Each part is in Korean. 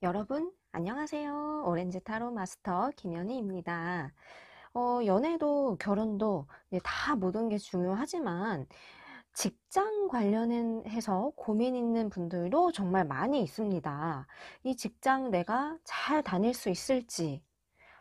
여러분, 안녕하세요. 오렌지 타로 마스터 김연희입니다. 연애도 결혼도 다 모든 게 중요하지만 직장 관련해서 고민 있는 분들도 정말 많이 있습니다. 이 직장 내가 잘 다닐 수 있을지,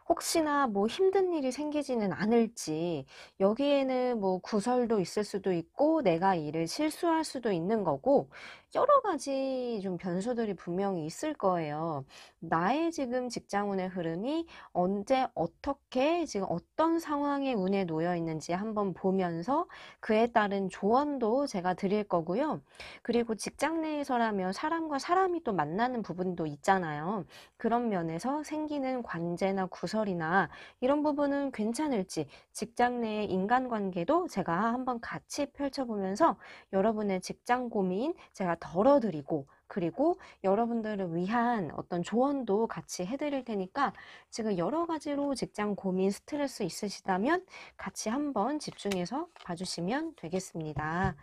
혹시나 뭐 힘든 일이 생기지는 않을지, 여기에는 뭐 구설도 있을 수도 있고 내가 일을 실수할 수도 있는 거고, 여러 가지 좀 변수들이 분명히 있을 거예요. 나의 지금 직장운의 흐름이 언제 어떻게 지금 어떤 상황의 운에 놓여 있는지 한번 보면서 그에 따른 조언도 제가 드릴 거고요. 그리고 직장 내에서라면 사람과 사람이 또 만나는 부분도 있잖아요. 그런 면에서 생기는 관제나 구설이나 이런 부분은 괜찮을지, 직장 내의 인간관계도 제가 한번 같이 펼쳐보면서 여러분의 직장 고민 제가 덜어드리고, 그리고 여러분들을 위한 어떤 조언도 같이 해드릴 테니까 지금 여러 가지로 직장 고민 스트레스 있으시다면 같이 한번 집중해서 봐주시면 되겠습니다.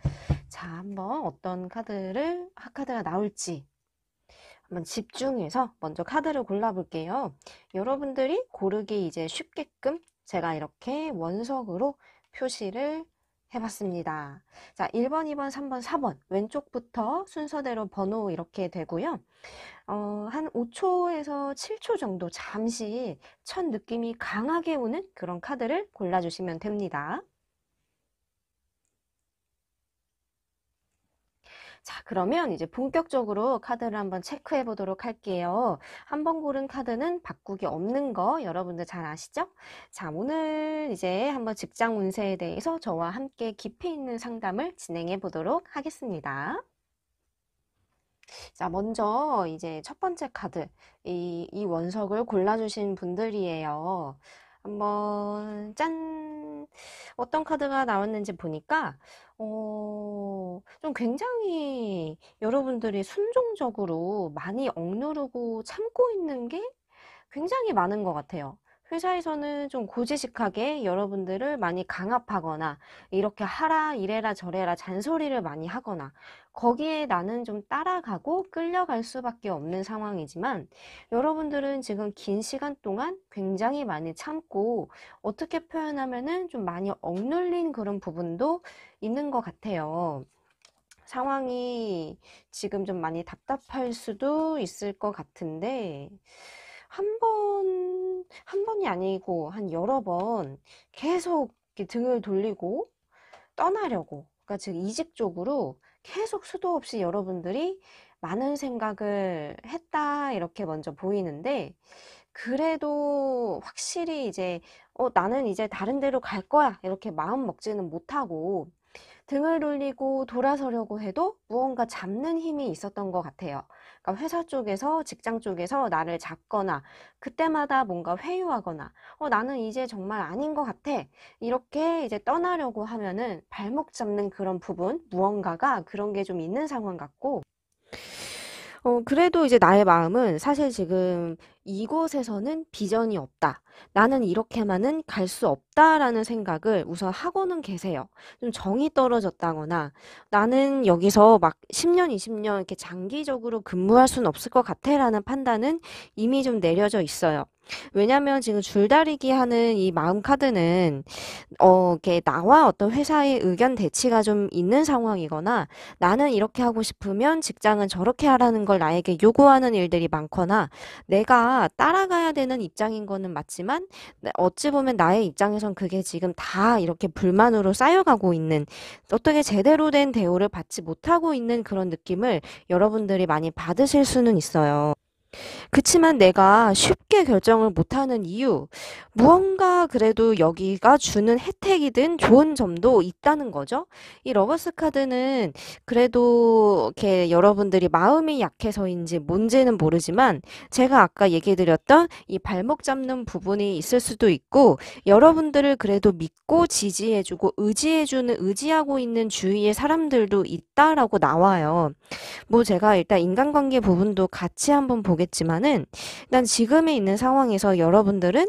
자, 한번 어떤 카드가 나올지 한번 집중해서 먼저 카드를 골라볼게요. 여러분들이 고르기 이제 쉽게끔 제가 이렇게 원석으로 표시를 해봤습니다. 자, 1번, 2번, 3번, 4번 왼쪽부터 순서대로 번호 이렇게 되고요. 한 5초에서 7초 정도 잠시 첫 느낌이 강하게 오는 그런 카드를 골라주시면 됩니다. 자, 그러면 이제 본격적으로 카드를 한번 체크해 보도록 할게요. 한번 고른 카드는 바꾸기 없는 거 여러분들 잘 아시죠? 자, 오늘 이제 한번 직장 운세에 대해서 저와 함께 깊이 있는 상담을 진행해 보도록 하겠습니다. 자, 먼저 이제 첫 번째 카드, 이 원석을 골라주신 분들이에요. 한번 짠! 어떤 카드가 나왔는지 보니까 좀 굉장히 여러분들이 순종적으로 많이 억누르고 참고 있는 게 굉장히 많은 것 같아요. 회사에서는 좀 고지식하게 여러분들을 많이 강압하거나 이렇게 하라 이래라 저래라 잔소리를 많이 하거나 거기에 나는 좀 따라가고 끌려갈 수밖에 없는 상황이지만 여러분들은 지금 긴 시간 동안 굉장히 많이 참고 어떻게 표현하면은 좀 많이 억눌린 그런 부분도 있는 것 같아요. 상황이 지금 좀 많이 답답할 수도 있을 것 같은데 한 번이 아니고 한 여러 번 계속 이렇게 등을 돌리고 떠나려고, 그러니까 즉 이직적으로 계속 수도 없이 여러분들이 많은 생각을 했다 이렇게 먼저 보이는데 그래도 확실히 이제 나는 이제 다른 데로 갈 거야 이렇게 마음 먹지는 못하고 등을 돌리고 돌아서려고 해도 무언가 잡는 힘이 있었던 것 같아요. 그러니까 회사 쪽에서, 직장 쪽에서 나를 잡거나, 그때마다 뭔가 회유하거나, 나는 이제 정말 아닌 것 같아. 이렇게 이제 떠나려고 하면은 발목 잡는 그런 부분, 무언가가 그런 게 좀 있는 상황 같고, 그래도 이제 나의 마음은 사실 지금 이곳에서는 비전이 없다. 나는 이렇게만은 갈 수 없다라는 생각을 우선 하고는 계세요. 좀 정이 떨어졌다거나 나는 여기서 막 10년, 20년 이렇게 장기적으로 근무할 수는 없을 것 같아라는 판단은 이미 좀 내려져 있어요. 왜냐면 지금 줄다리기 하는 이 마음 카드는 이렇게 나와 어떤 회사의 의견 대치가 좀 있는 상황이거나 나는 이렇게 하고 싶으면 직장은 저렇게 하라는 걸 나에게 요구하는 일들이 많거나 내가 따라가야 되는 입장인 거는 맞지만 어찌 보면 나의 입장에선 그게 지금 다 이렇게 불만으로 쌓여가고 있는 어떻게 제대로 된 대우를 받지 못하고 있는 그런 느낌을 여러분들이 많이 받으실 수는 있어요. 그치만 내가 쉽게 결정을 못하는 이유, 무언가 그래도 여기가 주는 혜택이든 좋은 점도 있다는 거죠. 이 러버스 카드는 그래도 이렇게 여러분들이 마음이 약해서인지 뭔지는 모르지만 제가 아까 얘기 드렸던 이 발목 잡는 부분이 있을 수도 있고 여러분들을 그래도 믿고 지지해주고 의지하고 있는 주위의 사람들도 있다라고 나와요. 뭐 제가 일단 인간관계 부분도 같이 한번 보겠지만 있지만은 일단 지금에 있는 상황에서 여러분들은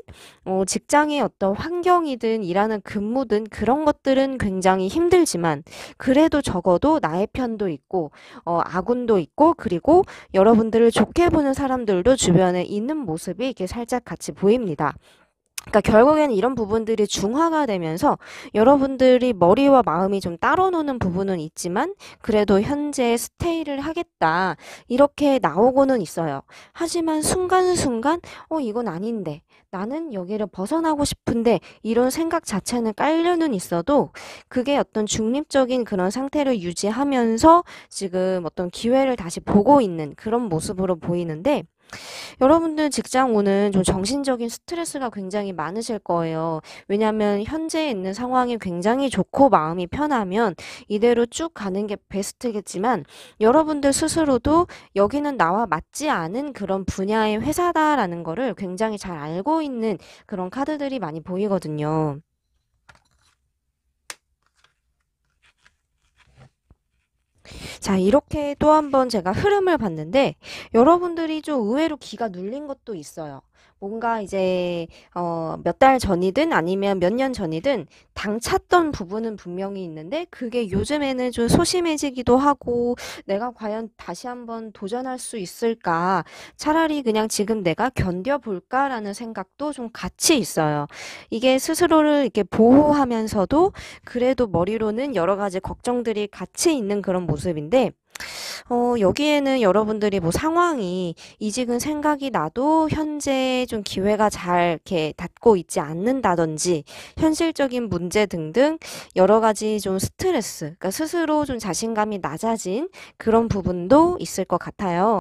직장의 어떤 환경이든 일하는 근무든 그런 것들은 굉장히 힘들지만 그래도 적어도 나의 편도 있고 아군도 있고 그리고 여러분들을 좋게 보는 사람들도 주변에 있는 모습이 이렇게 살짝 같이 보입니다. 그러니까 결국에는 이런 부분들이 중화가 되면서 여러분들이 머리와 마음이 좀 따로 노는 부분은 있지만 그래도 현재 스테이를 하겠다 이렇게 나오고는 있어요. 하지만 순간순간 이건 아닌데 나는 여기를 벗어나고 싶은데 이런 생각 자체는 깔려는 있어도 그게 어떤 중립적인 그런 상태를 유지하면서 지금 어떤 기회를 다시 보고 있는 그런 모습으로 보이는데 여러분들 직장운은 좀 정신적인 스트레스가 굉장히 많으실 거예요. 왜냐하면 현재 있는 상황이 굉장히 좋고 마음이 편하면 이대로 쭉 가는 게 베스트겠지만 여러분들 스스로도 여기는 나와 맞지 않은 그런 분야의 회사다라는 거를 굉장히 잘 알고 있는 그런 카드들이 많이 보이거든요. 자, 이렇게 또 한 번 제가 흐름을 봤는데 여러분들이 좀 의외로 기가 눌린 것도 있어요. 뭔가 이제 몇 달 전이든 아니면 몇 년 전이든 당찼던 부분은 분명히 있는데 그게 요즘에는 좀 소심해지기도 하고 내가 과연 다시 한번 도전할 수 있을까? 차라리 그냥 지금 내가 견뎌볼까라는 생각도 좀 같이 있어요. 이게 스스로를 이렇게 보호하면서도 그래도 머리로는 여러 가지 걱정들이 같이 있는 그런 모습인데 여기에는 여러분들이 뭐 상황이 이직은 생각이 나도 현재 좀 기회가 잘 이렇게 닿고 있지 않는다든지 현실적인 문제 등등 여러 가지 좀 스트레스, 그러니까 스스로 좀 자신감이 낮아진 그런 부분도 있을 것 같아요.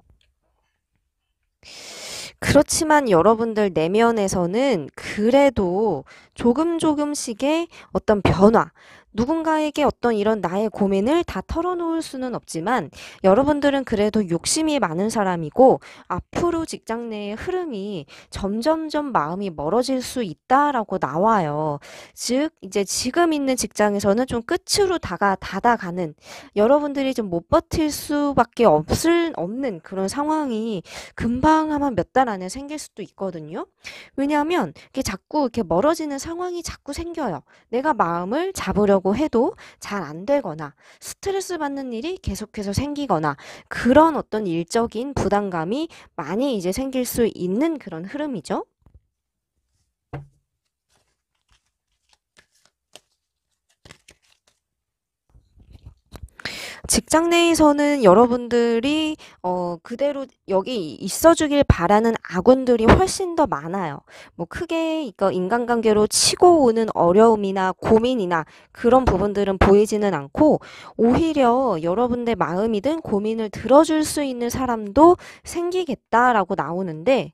그렇지만 여러분들 내면에서는 그래도 조금씩의 어떤 변화, 누군가에게 어떤 이런 나의 고민을 다 털어놓을 수는 없지만 여러분들은 그래도 욕심이 많은 사람이고 앞으로 직장 내의 흐름이 점점점 마음이 멀어질 수 있다라고 나와요. 즉, 이제 지금 있는 직장에서는 좀 끝으로 다가가는 여러분들이 좀 못 버틸 수밖에 없는 그런 상황이 금방 아마 몇 달 안에 생길 수도 있거든요. 왜냐하면 이게 자꾸 이렇게 멀어지는 상황이 자꾸 생겨요. 내가 마음을 잡으려고 해도 잘 안 되거나 스트레스 받는 일이 계속해서 생기거나 그런 어떤 일적인 부담감이 많이 이제 생길 수 있는 그런 흐름이죠. 직장 내에서는 여러분들이 그대로 여기 있어주길 바라는 아군들이 훨씬 더 많아요. 뭐 크게 이거 인간관계로 치고 오는 어려움이나 고민이나 그런 부분들은 보이지는 않고 오히려 여러분의 마음이든 고민을 들어줄 수 있는 사람도 생기겠다라고 나오는데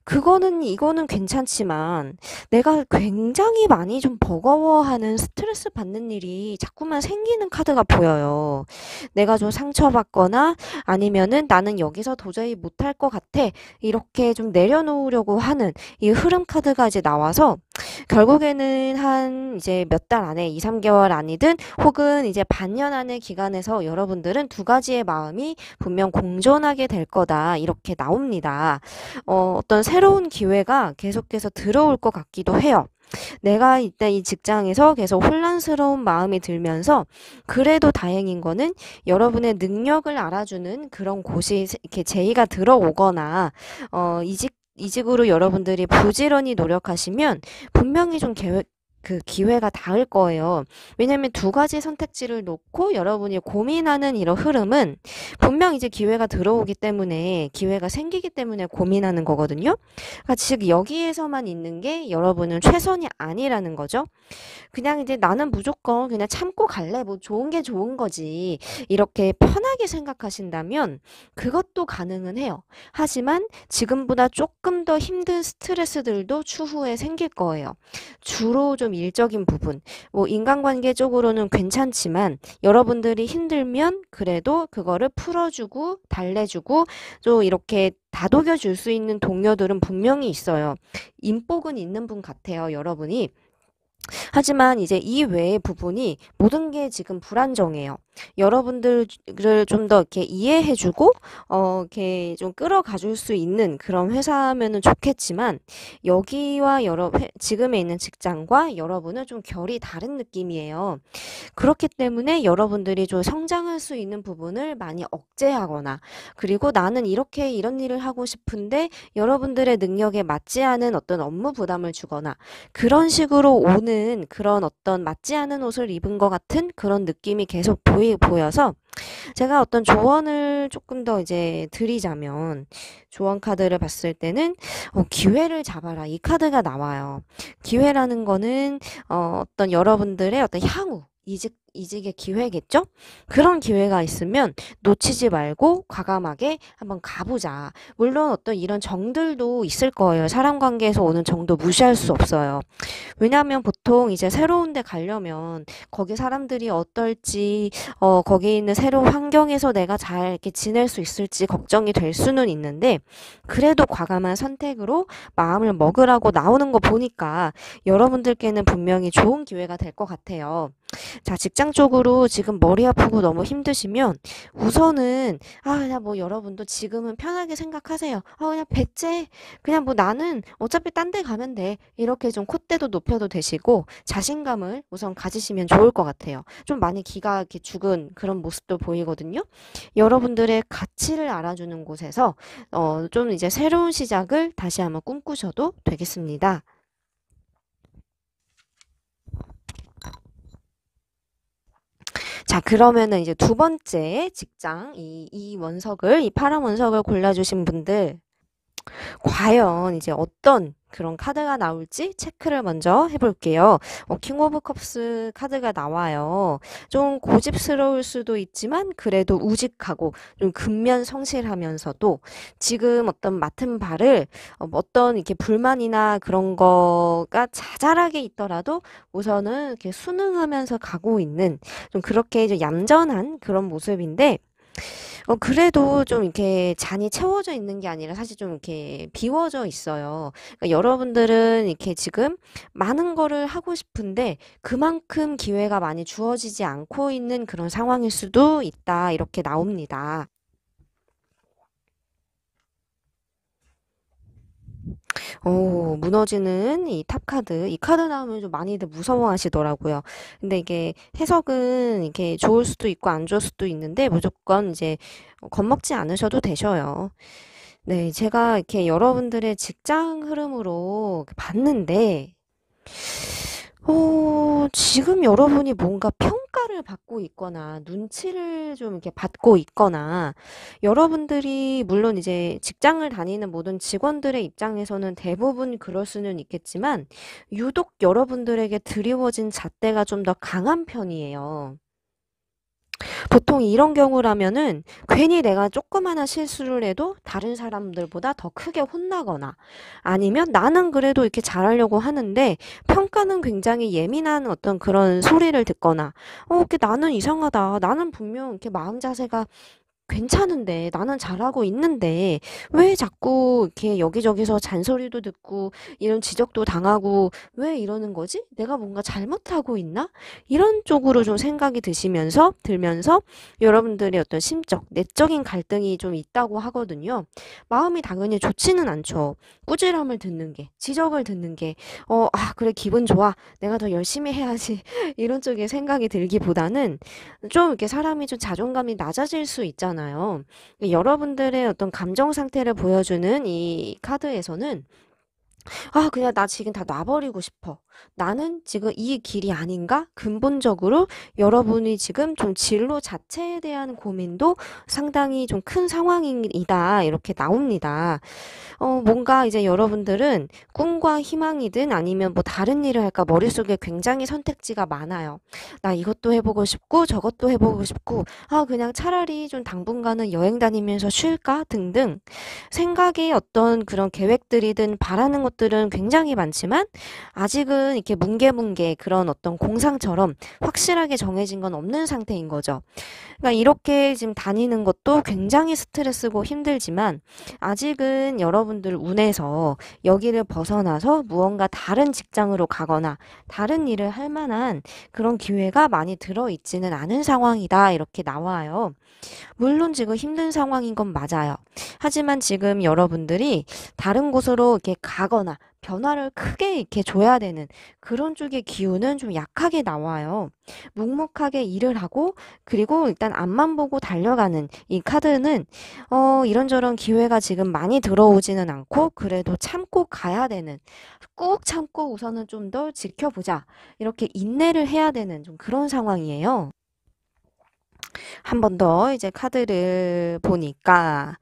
이거는 괜찮지만 내가 굉장히 많이 좀 버거워하는 스트레스 받는 일이 자꾸만 생기는 카드가 보여요. 내가 좀 상처받거나 아니면은 나는 여기서 도저히 못할 것 같아. 이렇게 좀 내려놓으려고 하는 이 흐름 카드가 이제 나와서 결국에는 한 이제 몇 달 안에 2, 3개월 아니든 혹은 이제 반년 안의 기간에서 여러분들은 두 가지의 마음이 분명 공존하게 될 거다. 이렇게 나옵니다. 어떤 새로운 기회가 계속해서 들어올 것 같기도 해요. 내가 이때 이 직장에서 계속 혼란스러운 마음이 들면서 그래도 다행인 거는 여러분의 능력을 알아주는 그런 곳이 이렇게 제의가 들어오거나 이직으로 여러분들이 부지런히 노력하시면 분명히 좀 그 기회가 닿을 거예요. 왜냐면 두 가지 선택지를 놓고 여러분이 고민하는 이런 흐름은 분명 이제 기회가 들어오기 때문에 기회가 생기기 때문에 고민하는 거거든요. 그러니까 즉 여기에서만 있는 게 여러분은 최선이 아니라는 거죠. 그냥 이제 나는 무조건 그냥 참고 갈래. 뭐 좋은 게 좋은 거지. 이렇게 편하게 생각하신다면 그것도 가능은 해요. 하지만 지금보다 조금 더 힘든 스트레스들도 추후에 생길 거예요. 주로 좀 일적인 부분, 뭐 인간관계 쪽으로는 괜찮지만 여러분들이 힘들면 그래도 그거를 풀어주고 달래주고 좀 이렇게 다독여 줄 수 있는 동료들은 분명히 있어요. 인복은 있는 분 같아요, 여러분이. 하지만 이제 이 외의 부분이 모든 게 지금 불안정해요. 여러분들을 좀 더 이렇게 이해해주고, 이렇게 좀 끌어가 줄 수 있는 그런 회사면은 좋겠지만, 여기와 지금에 있는 직장과 여러분은 좀 결이 다른 느낌이에요. 그렇기 때문에 여러분들이 좀 성장할 수 있는 부분을 많이 억제하거나, 그리고 나는 이렇게 이런 일을 하고 싶은데 여러분들의 능력에 맞지 않은 어떤 업무 부담을 주거나, 그런 식으로 오는 그런 어떤 맞지 않은 옷을 입은 것 같은 그런 느낌이 계속 보여서, 제가 어떤 조언을 조금 더 이제 드리자면, 조언 카드를 봤을 때는 기회를 잡아라, 이 카드가 나와요. 기회라는 거는 어떤 여러분들의 어떤 향후 이직의 기회겠죠? 그런 기회가 있으면 놓치지 말고 과감하게 한번 가보자. 물론 어떤 이런 정들도 있을 거예요. 사람 관계에서 오는 정도 무시할 수 없어요. 왜냐하면 보통 이제 새로운 데 가려면 거기 사람들이 어떨지, 거기 있는 새로운 환경에서 내가 잘 이렇게 지낼 수 있을지 걱정이 될 수는 있는데, 그래도 과감한 선택으로 마음을 먹으라고 나오는 거 보니까 여러분들께는 분명히 좋은 기회가 될 것 같아요. 자, 직장 쪽으로 지금 머리 아프고 너무 힘드시면 우선은, 그냥 뭐 여러분도 지금은 편하게 생각하세요. 그냥 배째, 그냥 뭐 나는 어차피 딴 데 가면 돼. 이렇게 좀 콧대도 높여도 되시고 자신감을 우선 가지시면 좋을 것 같아요. 좀 많이 기가 이렇게 죽은 그런 모습도 보이거든요. 여러분들의 가치를 알아주는 곳에서 좀 이제 새로운 시작을 다시 한번 꿈꾸셔도 되겠습니다. 자, 그러면은 이제 두 번째 직장, 이 파란 원석을 골라주신 분들, 과연 이제 어떤 그런 카드가 나올지 체크를 먼저 해볼게요. 킹 오브 컵스 카드가 나와요. 좀 고집스러울 수도 있지만 그래도 우직하고 좀 근면 성실하면서도 지금 어떤 맡은 바를 어떤 이렇게 불만이나 그런 거가 자잘하게 있더라도 우선은 이렇게 순응하면서 가고 있는 좀 그렇게 좀 얌전한 그런 모습인데, 그래도 좀 이렇게 잔이 채워져 있는 게 아니라 사실 좀 이렇게 비워져 있어요. 그러니까 여러분들은 이렇게 지금 많은 거를 하고 싶은데 그만큼 기회가 많이 주어지지 않고 있는 그런 상황일 수도 있다. 이렇게 나옵니다. 무너지는 이 탑카드. 이 카드 나오면 좀 많이들 무서워하시더라고요. 근데 이게 해석은 이렇게 좋을 수도 있고 안 좋을 수도 있는데 무조건 이제 겁먹지 않으셔도 되셔요. 네, 제가 이렇게 여러분들의 직장 흐름으로 봤는데, 지금 여러분이 뭔가 평가를 받고 있거나 눈치를 좀 이렇게 받고 있거나, 여러분들이 물론 이제 직장을 다니는 모든 직원들의 입장에서는 대부분 그럴 수는 있겠지만 유독 여러분들에게 드리워진 잣대가 좀 더 강한 편이에요. 보통 이런 경우라면은 괜히 내가 조그마한 실수를 해도 다른 사람들보다 더 크게 혼나거나, 아니면 나는 그래도 이렇게 잘하려고 하는데 평가는 굉장히 예민한 어떤 그런 소리를 듣거나, 이렇게 나는 이상하다. 나는 분명 이렇게 마음 자세가 괜찮은데, 나는 잘하고 있는데 왜 자꾸 이렇게 여기저기서 잔소리도 듣고 이런 지적도 당하고 왜 이러는 거지? 내가 뭔가 잘못하고 있나? 이런 쪽으로 좀 생각이 들면서 여러분들의 어떤 심적, 내적인 갈등이 좀 있다고 하거든요. 마음이 당연히 좋지는 않죠. 꾸지람을 듣는 게, 지적을 듣는 게, 그래, 기분 좋아. 내가 더 열심히 해야지. 이런 쪽에 생각이 들기보다는 좀 이렇게 사람이 좀 자존감이 낮아질 수 있잖아요. 여러분들의 어떤 감정 상태를 보여주는 이 카드에서는, 그냥 나 지금 다 놔버리고 싶어. 나는 지금 이 길이 아닌가? 근본적으로 여러분이 지금 좀 진로 자체에 대한 고민도 상당히 좀 큰 상황이다. 이렇게 나옵니다. 뭔가 이제 여러분들은 꿈과 희망이든 아니면 뭐 다른 일을 할까 머릿속에 굉장히 선택지가 많아요. 나 이것도 해보고 싶고 저것도 해보고 싶고, 그냥 차라리 좀 당분간은 여행 다니면서 쉴까 등등 생각이 어떤 그런 계획들이든 바라는 것들은 굉장히 많지만 아직은 이렇게 뭉게뭉게 그런 어떤 공상처럼 확실하게 정해진 건 없는 상태인 거죠. 그러니까 이렇게 지금 다니는 것도 굉장히 스트레스고 힘들지만 아직은 여러분들 운에서 여기를 벗어나서 무언가 다른 직장으로 가거나 다른 일을 할 만한 그런 기회가 많이 들어있지는 않은 상황이다. 이렇게 나와요. 물론 지금 힘든 상황인 건 맞아요. 하지만 지금 여러분들이 다른 곳으로 이렇게 가거나 변화를 크게 이렇게 줘야 되는 그런 쪽의 기운은 좀 약하게 나와요. 묵묵하게 일을 하고 그리고 일단 앞만 보고 달려가는 이 카드는 이런저런 기회가 지금 많이 들어오지는 않고 그래도 참고 가야 되는 꾹 참고 우선은 좀 더 지켜보자 이렇게 인내를 해야 되는 좀 그런 상황이에요. 한 번 더 이제 카드를 보니까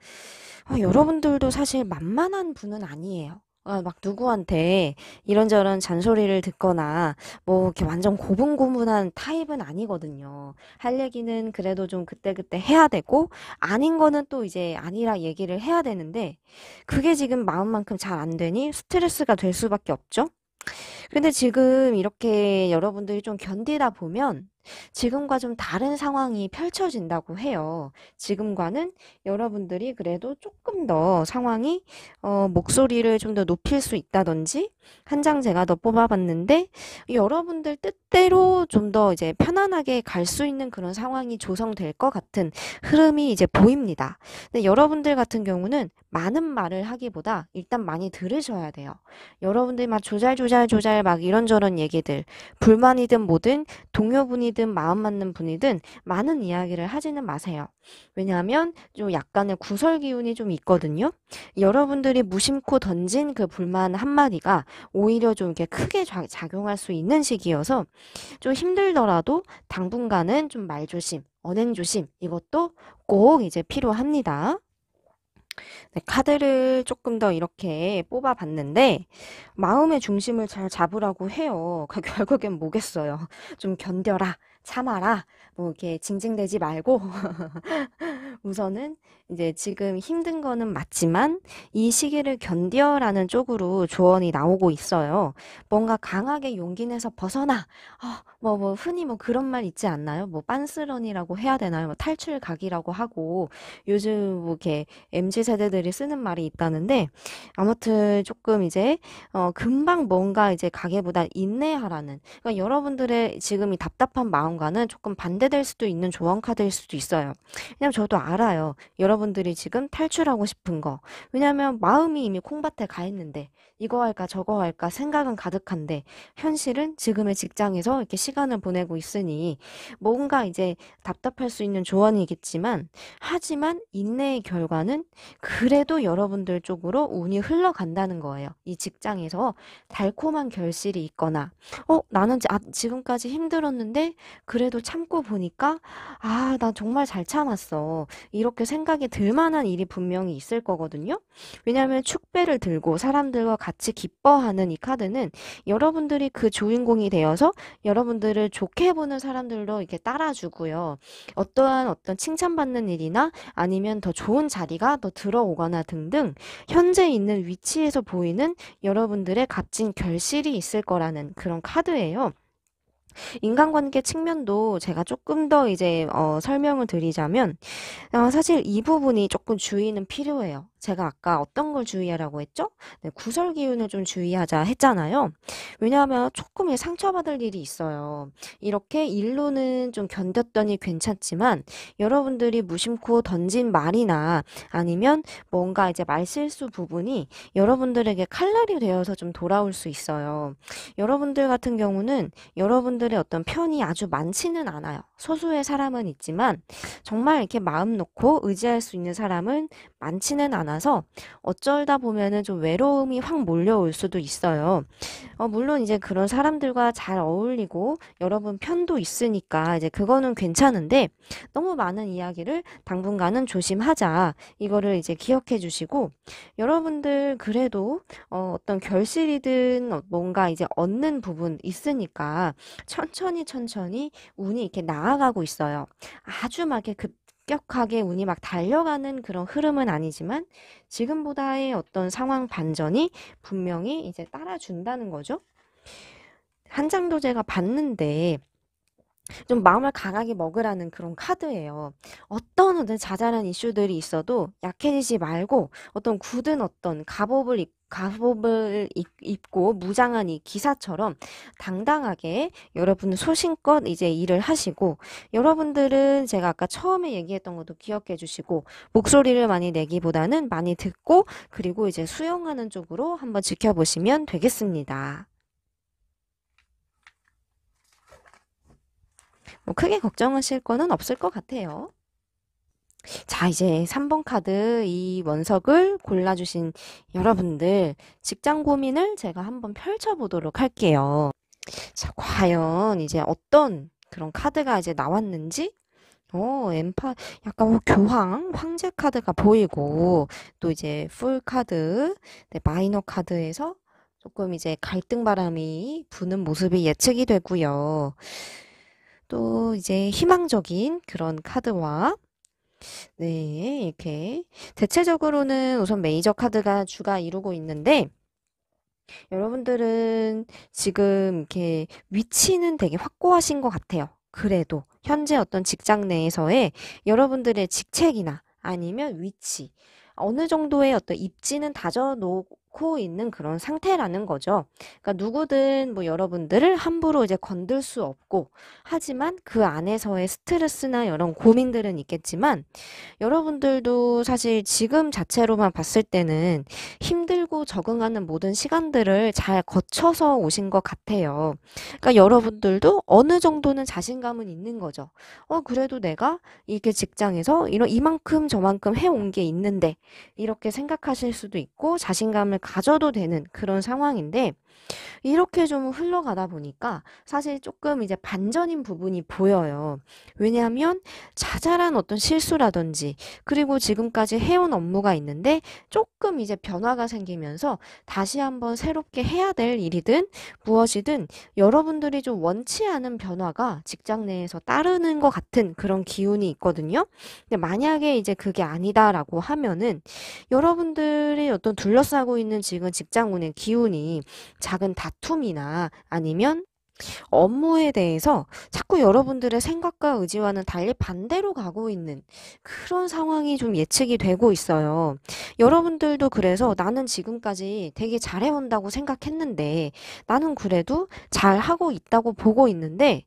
여러분들도 사실 만만한 분은 아니에요. 막 누구한테 이런저런 잔소리를 듣거나 뭐 이렇게 완전 고분고분한 타입은 아니거든요. 할 얘기는 그래도 좀 그때그때 해야 되고 아닌 거는 또 이제 아니라 얘기를 해야 되는데 그게 지금 마음만큼 잘 안 되니 스트레스가 될 수밖에 없죠. 근데 지금 이렇게 여러분들이 좀 견디다 보면 지금과 좀 다른 상황이 펼쳐진다고 해요. 지금과는 여러분들이 그래도 조금 더 상황이 목소리를 좀 더 높일 수 있다든지 한 장 제가 더 뽑아봤는데 여러분들 뜻대로 좀 더 이제 편안하게 갈 수 있는 그런 상황이 조성될 것 같은 흐름이 이제 보입니다. 근데 여러분들 같은 경우는 많은 말을 하기보다 일단 많이 들으셔야 돼요. 여러분들 막 조잘조잘조잘 막 이런저런 얘기들 불만이든 뭐든 동료분이든 마음 맞는 분이든 많은 이야기를 하지는 마세요. 왜냐하면 좀 약간의 구설 기운이 좀 있거든요. 여러분들이 무심코 던진 그 불만 한마디가 오히려 좀 이렇게 크게 작용할 수 있는 시기여서 좀 힘들더라도 당분간은 좀 말조심, 언행조심 이것도 꼭 이제 필요합니다. 네, 카드를 조금 더 이렇게 뽑아봤는데 마음의 중심을 잘 잡으라고 해요. 결국엔 뭐겠어요. 좀 견뎌라, 참아라, 뭐 이렇게 징징대지 말고 우선은 이제 지금 힘든 거는 맞지만 이 시기를 견뎌라는 쪽으로 조언이 나오고 있어요. 뭔가 강하게 용기 내서 벗어나. 뭐 흔히 뭐 그런 말 있지 않나요? 뭐 빤스런이라고 해야 되나요? 뭐 탈출각이라고 하고 요즘 뭐 이렇게 MZ 세대들이 쓰는 말이 있다는데 아무튼 조금 이제 금방 뭔가 이제 가게보다 인내하라는 그러니까 여러분들의 지금 이 답답한 마음과는 조금 반대될 수도 있는 조언 카드일 수도 있어요. 그냥 저도 알아요. 여러분들이 지금 탈출하고 싶은 거. 왜냐면 마음이 이미 콩밭에 가 있는데 이거 할까 저거 할까 생각은 가득한데 현실은 지금의 직장에서 이렇게 시간을 보내고 있으니 뭔가 이제 답답할 수 있는 조언이겠지만 하지만 인내의 결과는 그래도 여러분들 쪽으로 운이 흘러간다는 거예요. 이 직장에서 달콤한 결실이 있거나 나는 지금까지 힘들었는데 그래도 참고 보니까 나 정말 잘 참았어. 이렇게 생각이 들 만한 일이 분명히 있을 거거든요. 왜냐하면 축배를 들고 사람들과 같이 기뻐하는 이 카드는 여러분들이 그 주인공이 되어서 여러분들을 좋게 보는 사람들로 이렇게 따라주고요. 어떠한 어떤 칭찬받는 일이나 아니면 더 좋은 자리가 더 들어오거나 등등 현재 있는 위치에서 보이는 여러분들의 값진 결실이 있을 거라는 그런 카드예요. 인간관계 측면도 제가 조금 더 이제 설명을 드리자면 사실 이 부분이 조금 주의는 필요해요. 제가 아까 어떤 걸 주의하라고 했죠? 네, 구설 기운을 좀 주의하자 했잖아요. 왜냐하면 조금 상처받을 일이 있어요. 이렇게 일로는 좀 견뎠더니 괜찮지만 여러분들이 무심코 던진 말이나 아니면 뭔가 이제 말실수 부분이 여러분들에게 칼날이 되어서 좀 돌아올 수 있어요. 여러분들 같은 경우는 여러분들의 어떤 편이 아주 많지는 않아요. 소수의 사람은 있지만 정말 이렇게 마음 놓고 의지할 수 있는 사람은 많지는 않아서 어쩌다 보면은 좀 외로움이 확 몰려올 수도 있어요. 물론 이제 그런 사람들과 잘 어울리고 여러분 편도 있으니까 이제 그거는 괜찮은데 너무 많은 이야기를 당분간은 조심하자. 이거를 이제 기억해 주시고 여러분들 그래도 어떤 결실이든 뭔가 이제 얻는 부분 있으니까 천천히 운이 이렇게 나아가고 있어요. 아주 막 이렇게 급격하게 운이 막 달려가는 그런 흐름은 아니지만 지금보다의 어떤 상황 반전이 분명히 이제 따라준다는 거죠. 한 장도 제가 봤는데 좀 마음을 강하게 먹으라는 그런 카드예요. 어떤 자잘한 이슈들이 있어도 약해지지 말고 어떤 굳은 어떤 입고 무장한 이 기사처럼 당당하게 여러분 소신껏 이제 일을 하시고, 여러분들은 제가 아까 처음에 얘기했던 것도 기억해 주시고 목소리를 많이 내기보다는 많이 듣고 그리고 이제 수용하는 쪽으로 한번 지켜보시면 되겠습니다. 뭐 크게 걱정하실 거는 없을 것 같아요. 자, 이제 3번 카드 이 원석을 골라주신 여러분들 직장 고민을 제가 한번 펼쳐보도록 할게요. 자, 과연 이제 어떤 그런 카드가 이제 나왔는지, 약간 교황, 황제 카드가 보이고, 또 이제 풀 카드, 네, 마이너 카드에서 조금 이제 갈등 바람이 부는 모습이 예측이 되고요. 또 이제 희망적인 그런 카드와, 네, 이렇게 대체적으로는 우선 메이저 카드가 주가 이루고 있는데, 여러분들은 지금 이렇게 위치는 되게 확고하신 것 같아요. 그래도 현재 어떤 직장 내에서의 여러분들의 직책이나 아니면 위치, 어느 정도의 어떤 입지는 다져놓고 있는 그런 상태라는 거죠. 그러니까 누구든 뭐 여러분들을 함부로 이제 건들 수 없고, 하지만 그 안에서의 스트레스나 이런 고민들은 있겠지만, 여러분들도 사실 지금 자체로만 봤을 때는 힘들고 적응하는 모든 시간들을 잘 거쳐서 오신 것 같아요. 그러니까 여러분들도 어느 정도는 자신감은 있는 거죠. 그래도 내가 이게 직장에서 이만큼 저만큼 해온 게 있는데, 이렇게 생각하실 수도 있고 자신감을 가져도 되는 그런 상황인데, 이렇게 좀 흘러가다 보니까 사실 조금 이제 반전인 부분이 보여요. 왜냐하면 자잘한 어떤 실수라든지, 그리고 지금까지 해온 업무가 있는데 조금 이제 변화가 생기면서 다시 한번 새롭게 해야 될 일이든 무엇이든 여러분들이 좀 원치 않은 변화가 직장 내에서 따르는 것 같은 그런 기운이 있거든요. 근데 만약에 이제 그게 아니다라고 하면은 여러분들이 어떤 둘러싸고 있는 지금 직장운의 기운이 작은 다툼이나 아니면 업무에 대해서 자꾸 여러분들의 생각과 의지와는 달리 반대로 가고 있는 그런 상황이 좀 예측이 되고 있어요. 여러분들도 그래서 나는 지금까지 되게 잘해온다고 생각했는데, 나는 그래도 잘하고 있다고 보고 있는데,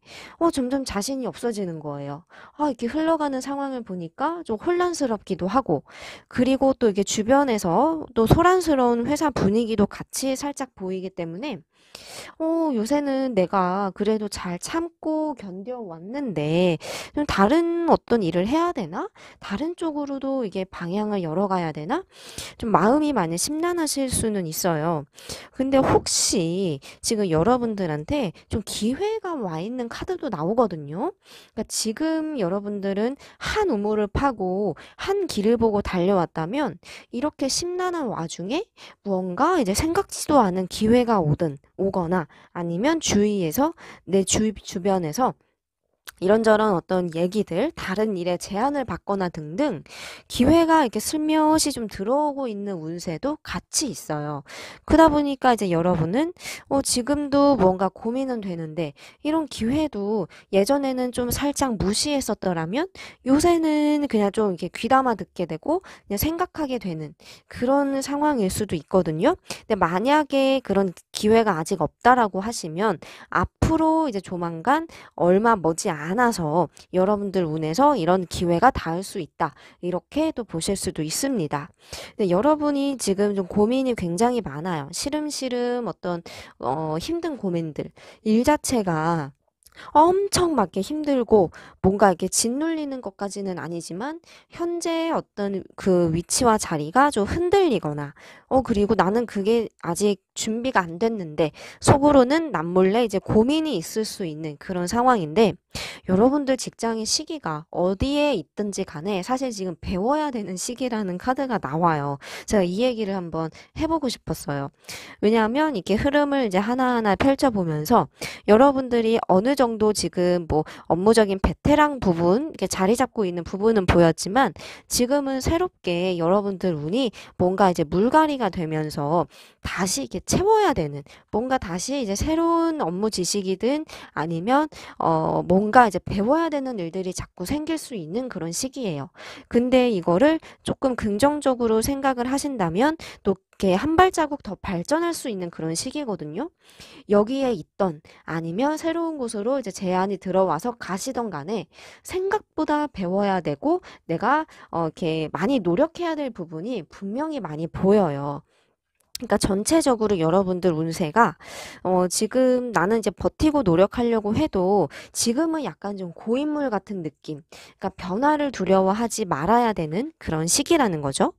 점점 자신이 없어지는 거예요. 이렇게 흘러가는 상황을 보니까 좀 혼란스럽기도 하고, 그리고 또 이게 주변에서 또 소란스러운 회사 분위기도 같이 살짝 보이기 때문에 요새는 내가 그래도 잘 참고 견뎌왔는데 좀 다른 어떤 일을 해야 되나? 다른 쪽으로도 이게 방향을 열어가야 되나? 좀 마음이 많이 심란하실 수는 있어요. 근데 혹시 지금 여러분들한테 좀 기회가 와 있는 카드도 나오거든요. 그러니까 지금 여러분들은 한 우물을 파고 한 길을 보고 달려왔다면, 이렇게 심란한 와중에 무언가 이제 생각지도 않은 기회가 오거나 아니면 주위에서 내 주변에서 이런저런 어떤 얘기들, 다른 일에 제안을 받거나 등등 기회가 이렇게 슬며시 좀 들어오고 있는 운세도 같이 있어요. 그러다 보니까 이제 여러분은 지금도 뭔가 고민은 되는데, 이런 기회도 예전에는 좀 살짝 무시했었더라면 요새는 그냥 좀 이렇게 귀담아 듣게 되고 그냥 생각하게 되는 그런 상황일 수도 있거든요. 근데 만약에 그런 기회가 아직 없다라고 하시면 앞으로 이제 조만간 얼마 머지 않아서 여러분들 운에서 이런 기회가 닿을 수 있다, 이렇게 또 보실 수도 있습니다. 근데 여러분이 지금 좀 고민이 굉장히 많아요. 시름시름 어떤 힘든 고민들, 일 자체가 엄청 막 이렇게 힘들고 뭔가 이렇게 짓눌리는 것까지는 아니지만 현재 어떤 그 위치와 자리가 좀 흔들리거나, 그리고 나는 그게 아직 준비가 안 됐는데 속으로는 남몰래 이제 고민이 있을 수 있는 그런 상황인데 여러분들 직장의 시기가 어디에 있든지 간에 사실 지금 배워야 되는 시기라는 카드가 나와요. 제가 이 얘기를 한번 해보고 싶었어요. 왜냐하면 이렇게 흐름을 이제 하나하나 펼쳐보면서 여러분들이 어느 정도 지금 뭐 업무적인 베테랑 부분, 이렇게 자리 잡고 있는 부분은 보였지만 지금은 새롭게 여러분들 운이 뭔가 이제 물갈이가 되면서 다시 이렇게 채워야 되는 뭔가 다시 이제 새로운 업무 지식이든 아니면 뭔가 이제 배워야 되는 일들이 자꾸 생길 수 있는 그런 시기예요. 근데 이거를 조금 긍정적으로 생각을 하신다면 또 이렇게 한 발자국 더 발전할 수 있는 그런 시기거든요. 여기에 있던 아니면 새로운 곳으로 이제 제안이 들어와서 가시던 간에 생각보다 배워야 되고 내가 이렇게 많이 노력해야 될 부분이 분명히 많이 보여요. 그러니까 전체적으로 여러분들 운세가 지금 나는 이제 버티고 노력하려고 해도 지금은 약간 좀 고인물 같은 느낌. 그러니까 변화를 두려워하지 말아야 되는 그런 시기라는 거죠.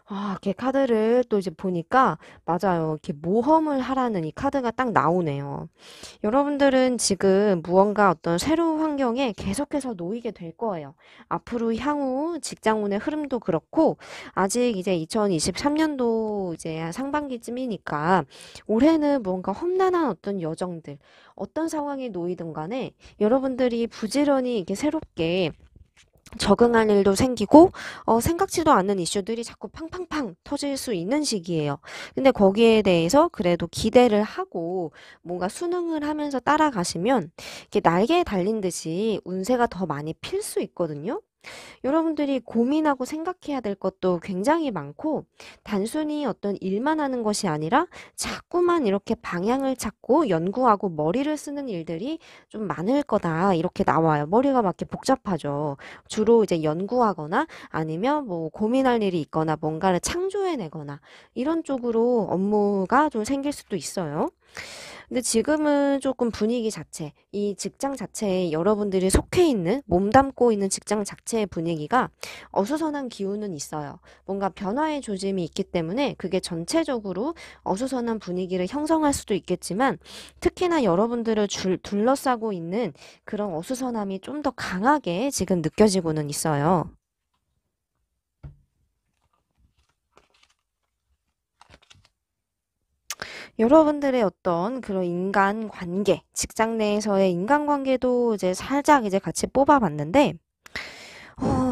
아, 이렇게 카드를 또 이제 보니까 맞아요. 이렇게 모험을 하라는 이 카드가 딱 나오네요. 여러분들은 지금 무언가 어떤 새로운 환경에 계속해서 놓이게 될 거예요. 앞으로 향후 직장운의 흐름도 그렇고 아직 이제 2023년도 이제 한 상반기쯤이니까 올해는 뭔가 험난한 어떤 여정들, 어떤 상황에 놓이든 간에 여러분들이 부지런히 이렇게 새롭게 적응할 일도 생기고 생각지도 않는 이슈들이 자꾸 팡팡팡 터질 수 있는 시기예요. 근데 거기에 대해서 그래도 기대를 하고 뭔가 순응을 하면서 따라가시면 이렇게 날개에 달린 듯이 운세가 더 많이 필 수 있거든요. 여러분들이 고민하고 생각해야 될 것도 굉장히 많고 단순히 어떤 일만 하는 것이 아니라 자꾸만 이렇게 방향을 찾고 연구하고 머리를 쓰는 일들이 좀 많을 거다 이렇게 나와요. 머리가 막 이렇게 복잡하죠. 주로 이제 연구하거나 아니면 뭐 고민할 일이 있거나 뭔가를 창조해내거나 이런 쪽으로 업무가 좀 생길 수도 있어요. 근데 지금은 조금 분위기 자체, 이 직장 자체에 여러분들이 속해 있는, 몸담고 있는 직장 자체의 분위기가 어수선한 기운은 있어요. 뭔가 변화의 조짐이 있기 때문에 그게 전체적으로 어수선한 분위기를 형성할 수도 있겠지만 특히나 여러분들을 둘러싸고 있는 그런 어수선함이 좀 더 강하게 지금 느껴지고는 있어요. 여러분들의 어떤 그런 인간관계, 직장 내에서의 인간관계도 이제 살짝 이제 같이 뽑아봤는데,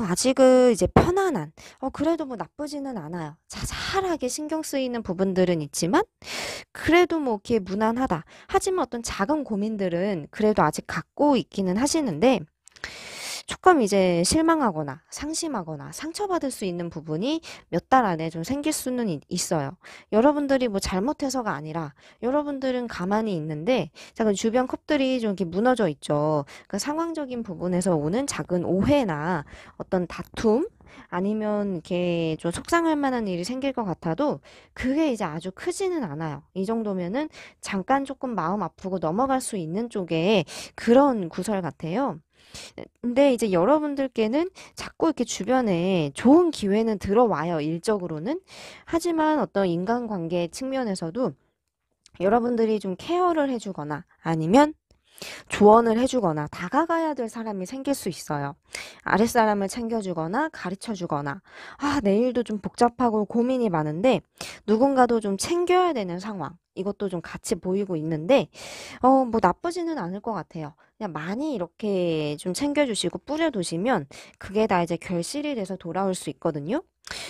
아직은 이제 편안한, 그래도 뭐 나쁘지는 않아요. 자잘하게 신경 쓰이는 부분들은 있지만, 그래도 뭐 이렇게 무난하다. 하지만 어떤 작은 고민들은 그래도 아직 갖고 있기는 하시는데, 조금 이제 실망하거나 상심하거나 상처받을 수 있는 부분이 몇 달 안에 좀 생길 수는 있어요. 여러분들이 뭐 잘못해서가 아니라 여러분들은 가만히 있는데 작은 주변 컵들이 좀 이렇게 무너져 있죠. 그 상황적인 부분에서 오는 작은 오해나 어떤 다툼 아니면 이렇게 좀 속상할 만한 일이 생길 것 같아도 그게 이제 아주 크지는 않아요. 이 정도면은 잠깐 조금 마음 아프고 넘어갈 수 있는 쪽에 그런 구설 같아요. 근데 이제 여러분들께는 자꾸 이렇게 주변에 좋은 기회는 들어와요, 일적으로는. 하지만 어떤 인간관계 측면에서도 여러분들이 좀 케어를 해주거나 아니면 조언을 해주거나 다가가야 될 사람이 생길 수 있어요. 아랫사람을 챙겨주거나 가르쳐주거나 내일도 좀 복잡하고 고민이 많은데 누군가도 좀 챙겨야 되는 상황. 이것도 좀 같이 보이고 있는데 뭐 나쁘지는 않을 것 같아요. 그냥 많이 이렇게 좀 챙겨주시고 뿌려두시면 그게 다 이제 결실이 돼서 돌아올 수 있거든요.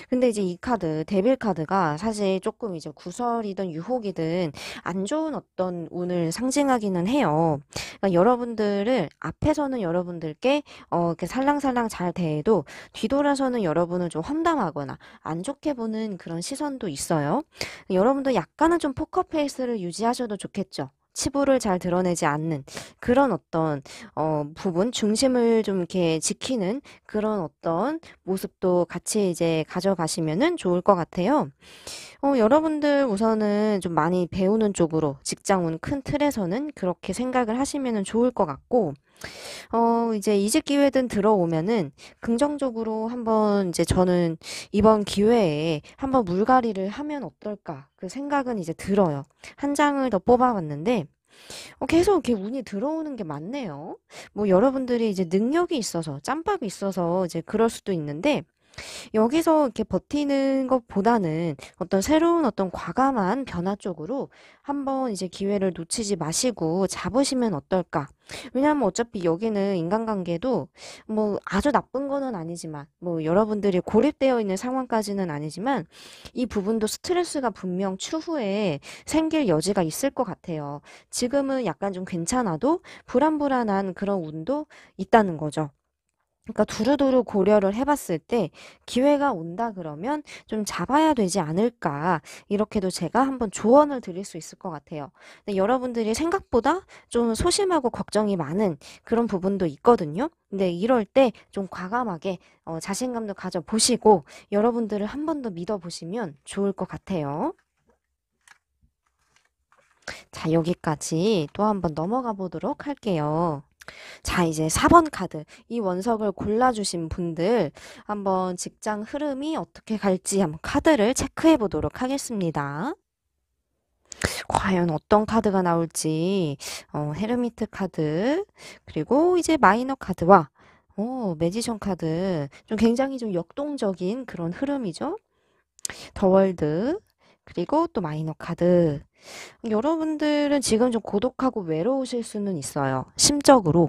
근데 이제 이 카드, 데빌 카드가 사실 조금 이제 구설이든 유혹이든 안 좋은 어떤 운을 상징하기는 해요. 그러니까 여러분들을 앞에서는 여러분들께 이렇게 살랑살랑 잘 대해도 뒤돌아서는 여러분을 좀 험담하거나 안 좋게 보는 그런 시선도 있어요. 여러분도 약간은 좀 포커페이스를 유지하셔도 좋겠죠. 치부를 잘 드러내지 않는 그런 어떤 부분 중심을 좀 이렇게 지키는 그런 어떤 모습도 같이 이제 가져가시면은 좋을 것 같아요. 여러분들 우선은 좀 많이 배우는 쪽으로 직장운 큰 틀에서는 그렇게 생각을 하시면은 좋을 것 같고 이제 이직 기회든 들어오면은 긍정적으로 한번 이제 저는 이번 기회에 한번 물갈이를 하면 어떨까 그 생각은 이제 들어요. 한 장을 더 뽑아봤는데 계속 이렇게 운이 들어오는 게 많네요. 뭐 여러분들이 이제 능력이 있어서 짬밥이 있어서 이제 그럴 수도 있는데 여기서 이렇게 버티는 것보다는 어떤 새로운 어떤 과감한 변화 쪽으로 한번 이제 기회를 놓치지 마시고 잡으시면 어떨까? 왜냐하면 어차피 여기는 인간관계도 뭐 아주 나쁜 거는 아니지만 뭐 여러분들이 고립되어 있는 상황까지는 아니지만 이 부분도 스트레스가 분명 추후에 생길 여지가 있을 것 같아요. 지금은 약간 좀 괜찮아도 불안불안한 그런 운도 있다는 거죠. 그러니까 두루두루 고려를 해봤을 때 기회가 온다 그러면 좀 잡아야 되지 않을까 이렇게도 제가 한번 조언을 드릴 수 있을 것 같아요. 근데 여러분들이 생각보다 좀 소심하고 걱정이 많은 그런 부분도 있거든요. 근데 이럴 때 좀 과감하게 자신감도 가져보시고 여러분들을 한 번 더 믿어보시면 좋을 것 같아요. 자, 여기까지 또 한번 넘어가 보도록 할게요. 자, 이제 4번 카드. 이 원석을 골라주신 분들 한번 직장 흐름이 어떻게 갈지 한번 카드를 체크해 보도록 하겠습니다. 과연 어떤 카드가 나올지, 헤르미트 카드, 그리고 이제 마이너 카드와, 매지션 카드. 좀 굉장히 좀 역동적인 그런 흐름이죠. 더 월드, 그리고 또 마이너 카드. 여러분들은 지금 좀 고독하고 외로우실 수는 있어요. 심적으로.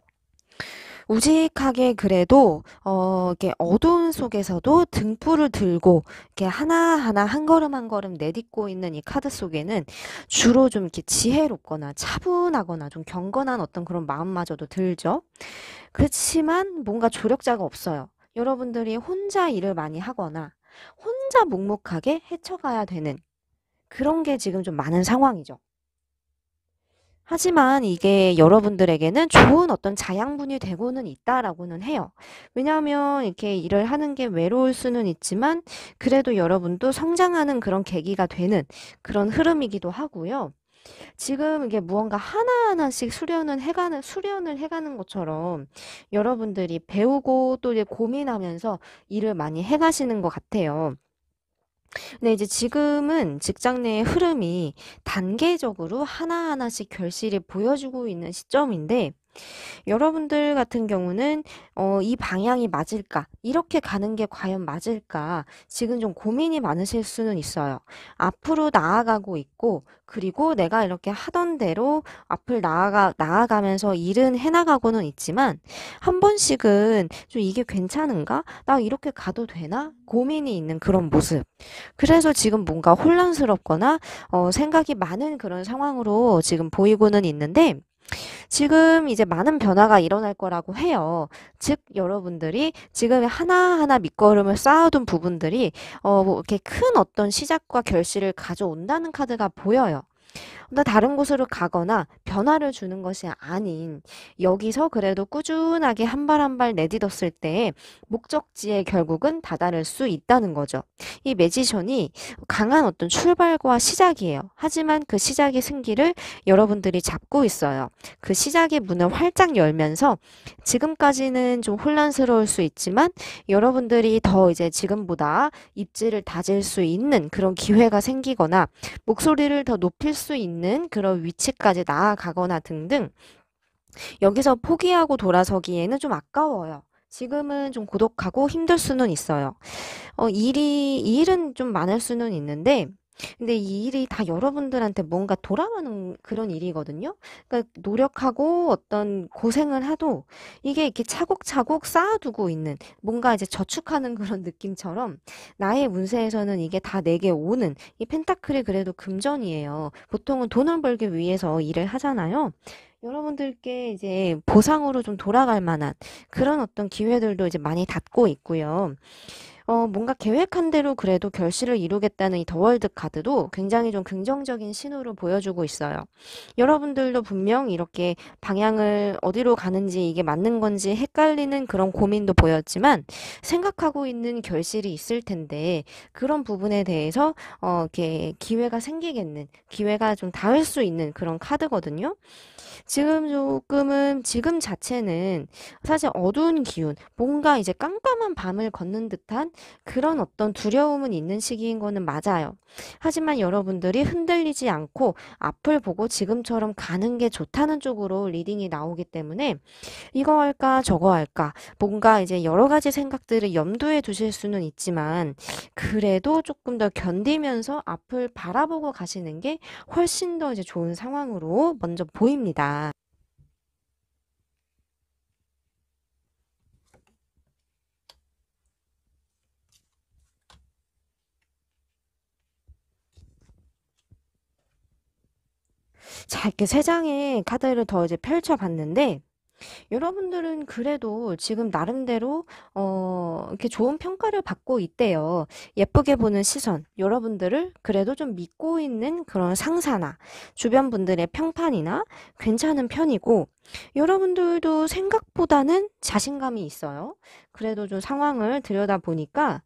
우직하게 그래도 이렇게 어두운 속에서도 등불을 들고 이렇게 하나하나 한 걸음 한 걸음 내딛고 있는 이 카드 속에는 주로 좀 이렇게 지혜롭거나 차분하거나 좀 경건한 어떤 그런 마음마저도 들죠. 그렇지만 뭔가 조력자가 없어요. 여러분들이 혼자 일을 많이 하거나 혼자 묵묵하게 헤쳐가야 되는 그런 게 지금 좀 많은 상황이죠. 하지만 이게 여러분들에게는 좋은 어떤 자양분이 되고는 있다라고는 해요. 왜냐하면 이렇게 일을 하는 게 외로울 수는 있지만 그래도 여러분도 성장하는 그런 계기가 되는 그런 흐름이기도 하고요. 지금 이게 무언가 하나하나씩 수련을 해가는 것처럼 여러분들이 배우고 또 이제 고민하면서 일을 많이 해가시는 것 같아요. 근데 이제 지금은 직장 내의 흐름이 단계적으로 하나하나씩 결실이 보여주고 있는 시점인데 여러분들 같은 경우는 이 방향이 맞을까? 이렇게 가는 게 과연 맞을까? 지금 좀 고민이 많으실 수는 있어요. 앞으로 나아가고 있고, 그리고 내가 이렇게 하던 대로 앞을 나아가면서 일은 해나가고는 있지만, 한 번씩은 좀 이게 괜찮은가? 나 이렇게 가도 되나? 고민이 있는 그런 모습. 그래서 지금 뭔가 혼란스럽거나, 생각이 많은 그런 상황으로 지금 보이고는 있는데, 지금 이제 많은 변화가 일어날 거라고 해요. 즉, 여러분들이 지금 하나하나 밑거름을 쌓아둔 부분들이, 뭐 이렇게 큰 어떤 시작과 결실을 가져온다는 카드가 보여요. 근데 다른 곳으로 가거나 변화를 주는 것이 아닌 여기서 그래도 꾸준하게 한 발 한 발 내딛었을 때 목적지에 결국은 다다를 수 있다는 거죠. 이 매지션이 강한 어떤 출발과 시작이에요. 하지만 그 시작의 승기를 여러분들이 잡고 있어요. 그 시작의 문을 활짝 열면서 지금까지는 좀 혼란스러울 수 있지만 여러분들이 더 이제 지금보다 입지를 다질 수 있는 그런 기회가 생기거나 목소리를 더 높일 수 있는 그런 위치까지 나아가거나 등등 여기서 포기하고 돌아서기에는 좀 아까워요. 지금은 좀 고독하고 힘들 수는 있어요. 이 일은 좀 많을 수는 있는데, 근데 이 일이 다 여러분들한테 뭔가 돌아가는 그런 일이거든요. 그러니까 노력하고 어떤 고생을 해도 이게 이렇게 차곡차곡 쌓아두고 있는 뭔가 이제 저축하는 그런 느낌처럼 나의 운세에서는 이게 다 내게 오는 이 펜타클이 그래도 금전이에요. 보통은 돈을 벌기 위해서 일을 하잖아요. 여러분들께 이제 보상으로 좀 돌아갈 만한 그런 어떤 기회들도 이제 많이 닿고 있고요. 뭔가 계획한 대로 그래도 결실을 이루겠다는 이 더월드 카드도 굉장히 좀 긍정적인 신호를 보여주고 있어요. 여러분들도 분명 이렇게 방향을 어디로 가는지 이게 맞는 건지 헷갈리는 그런 고민도 보였지만 생각하고 있는 결실이 있을 텐데 그런 부분에 대해서 이렇게 기회가 생기겠는 기회가 좀 닿을 수 있는 그런 카드거든요. 지금 조금은, 지금 자체는 사실 어두운 기운, 뭔가 이제 깜깜한 밤을 걷는 듯한 그런 어떤 두려움은 있는 시기인 거는 맞아요. 하지만 여러분들이 흔들리지 않고 앞을 보고 지금처럼 가는 게 좋다는 쪽으로 리딩이 나오기 때문에 이거 할까 저거 할까 뭔가 이제 여러 가지 생각들을 염두에 두실 수는 있지만 그래도 조금 더 견디면서 앞을 바라보고 가시는 게 훨씬 더 이제 좋은 상황으로 먼저 보입니다. 자, 이렇게 세 장의 카드를 더 이제 펼쳐봤는데 여러분들은 그래도 지금 나름대로 이렇게 좋은 평가를 받고 있대요. 예쁘게 보는 시선, 여러분들을 그래도 좀 믿고 있는 그런 상사나 주변 분들의 평판이나 괜찮은 편이고 여러분들도 생각보다는 자신감이 있어요. 그래도 좀 상황을 들여다보니까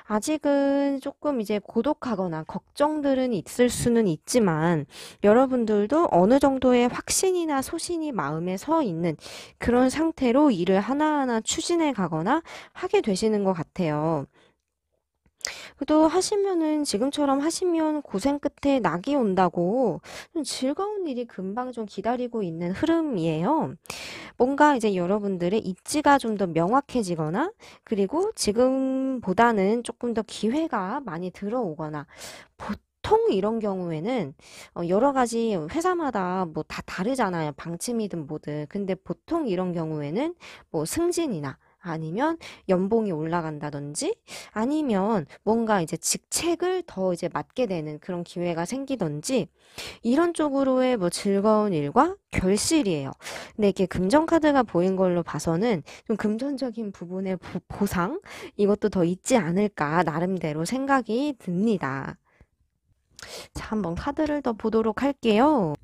아직은 조금 이제 고독하거나 걱정들은 있을 수는 있지만 여러분들도 어느 정도의 확신이나 소신이 마음에 서 있는 그런 상태로 일을 하나하나 추진해 가거나 하게 되시는 것 같아요. 그래도 하시면은 지금처럼 하시면 고생 끝에 낙이 온다고 좀 즐거운 일이 금방 좀 기다리고 있는 흐름이에요. 뭔가 이제 여러분들의 입지가 좀 더 명확해지거나 그리고 지금보다는 조금 더 기회가 많이 들어오거나 보통 이런 경우에는 여러 가지 회사마다 뭐 다 다르잖아요. 방침이든 뭐든. 근데 보통 이런 경우에는 뭐 승진이나 아니면 연봉이 올라간다든지 아니면 뭔가 이제 직책을 더 이제 맡게 되는 그런 기회가 생기든지 이런 쪽으로의 뭐 즐거운 일과 결실이에요. 근데 이렇게 금전 카드가 보인 걸로 봐서는 좀 금전적인 부분의 보상 이것도 더 있지 않을까 나름대로 생각이 듭니다. 자, 한번 카드를 더 보도록 할게요.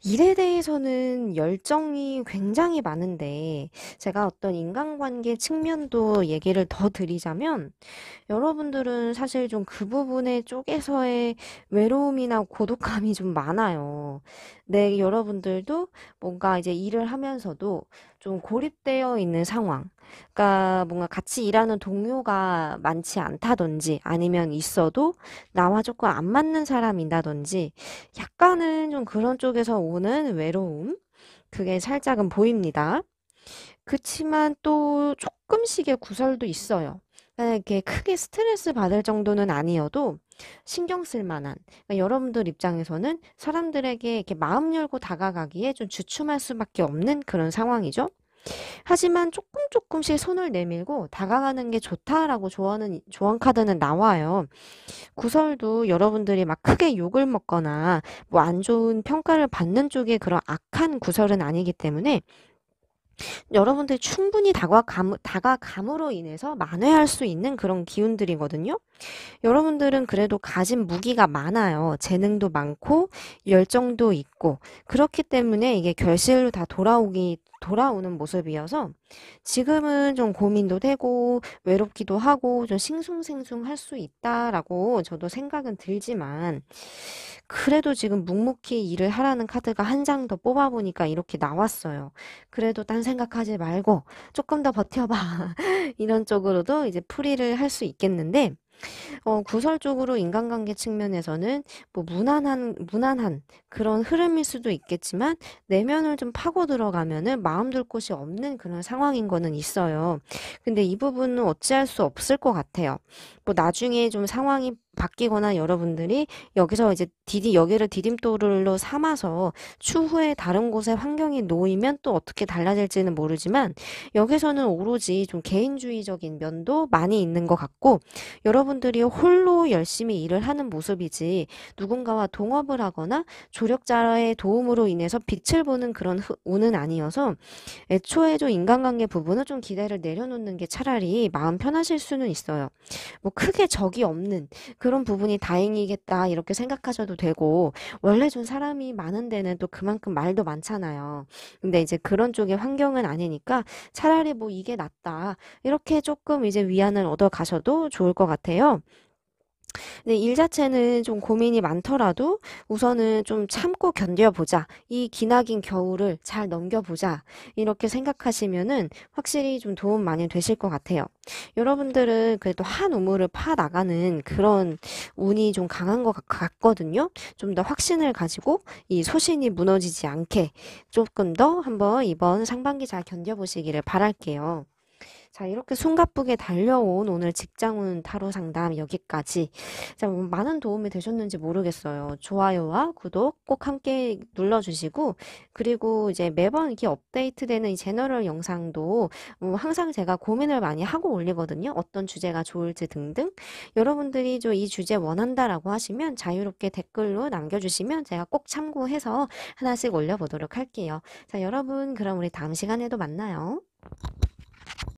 일에 대해서는 열정이 굉장히 많은데 제가 어떤 인간관계 측면도 얘기를 더 드리자면 여러분들은 사실 좀 그 부분에 쪽에서의 외로움이나 고독감이 좀 많아요. 네, 여러분들도 뭔가 이제 일을 하면서도 좀 고립되어 있는 상황. 그러니까 뭔가 같이 일하는 동료가 많지 않다든지 아니면 있어도 나와 조금 안 맞는 사람이라든지 약간은 좀 그런 쪽에서 오는 외로움. 그게 살짝은 보입니다. 그치만 또 조금씩의 구설도 있어요. 이렇게 크게 스트레스 받을 정도는 아니어도 신경 쓸 만한 그러니까 여러분들 입장에서는 사람들에게 이렇게 마음 열고 다가가기에 좀 주춤할 수밖에 없는 그런 상황이죠. 하지만 조금 조금씩 손을 내밀고 다가가는 게 좋다라고 좋아하는 조언 카드는 나와요. 구설도 여러분들이 막 크게 욕을 먹거나 뭐 안 좋은 평가를 받는 쪽의 그런 악한 구설은 아니기 때문에 여러분들이 충분히 다가감으로 인해서 만회할 수 있는 그런 기운들이거든요. 여러분들은 그래도 가진 무기가 많아요. 재능도 많고 열정도 있고 그렇기 때문에 이게 결실로 다 돌아오는 모습이어서 지금은 좀 고민도 되고 외롭기도 하고 좀 싱숭생숭할 수 있다라고 저도 생각은 들지만 그래도 지금 묵묵히 일을 하라는 카드가 한 장 더 뽑아보니까 이렇게 나왔어요. 그래도 딴 생각하지 말고 조금 더 버텨봐. 이런 쪽으로도 이제 풀이를 할 수 있겠는데 구설적으로 인간관계 측면에서는 뭐 무난한 그런 흐름일 수도 있겠지만 내면을 좀 파고 들어가면은 마음 둘 곳이 없는 그런 상황인 거는 있어요. 근데 이 부분은 어찌할 수 없을 것 같아요. 뭐 나중에 좀 상황이 바뀌거나 여러분들이 여기서 이제 여기를 디딤돌로 삼아서 추후에 다른 곳에 환경이 놓이면 또 어떻게 달라질지는 모르지만 여기서는 오로지 좀 개인주의적인 면도 많이 있는 것 같고 여러분들이 홀로 열심히 일을 하는 모습이지 누군가와 동업을 하거나 조력자의 도움으로 인해서 빛을 보는 그런 운은 아니어서 애초에 좀 인간관계 부분은 좀 기대를 내려놓는 게 차라리 마음 편하실 수는 있어요. 뭐 크게 적이 없는 그런 부분이 다행이겠다 이렇게 생각하셔도 되고 원래 좀 사람이 많은 데는 또 그만큼 말도 많잖아요. 근데 이제 그런 쪽의 환경은 아니니까 차라리 뭐 이게 낫다 이렇게 조금 이제 위안을 얻어 가셔도 좋을 것 같아요. 근데 일 자체는 좀 고민이 많더라도 우선은 좀 참고 견뎌보자. 이 기나긴 겨울을 잘 넘겨보자. 이렇게 생각하시면은 확실히 좀 도움 많이 되실 것 같아요. 여러분들은 그래도 한 우물을 파 나가는 그런 운이 좀 강한 것 같거든요. 좀 더 확신을 가지고 이 소신이 무너지지 않게 조금 더 한번 이번 상반기 잘 견뎌보시기를 바랄게요. 자, 이렇게 숨가쁘게 달려온 오늘 직장운 타로 상담 여기까지. 자, 많은 도움이 되셨는지 모르겠어요. 좋아요와 구독 꼭 함께 눌러주시고, 그리고 이제 매번 이렇게 업데이트되는 이 제너럴 영상도 항상 제가 고민을 많이 하고 올리거든요. 어떤 주제가 좋을지 등등. 여러분들이 좀 이 주제 원한다라고 하시면 자유롭게 댓글로 남겨주시면 제가 꼭 참고해서 하나씩 올려보도록 할게요. 자, 여러분, 그럼 우리 다음 시간에도 만나요.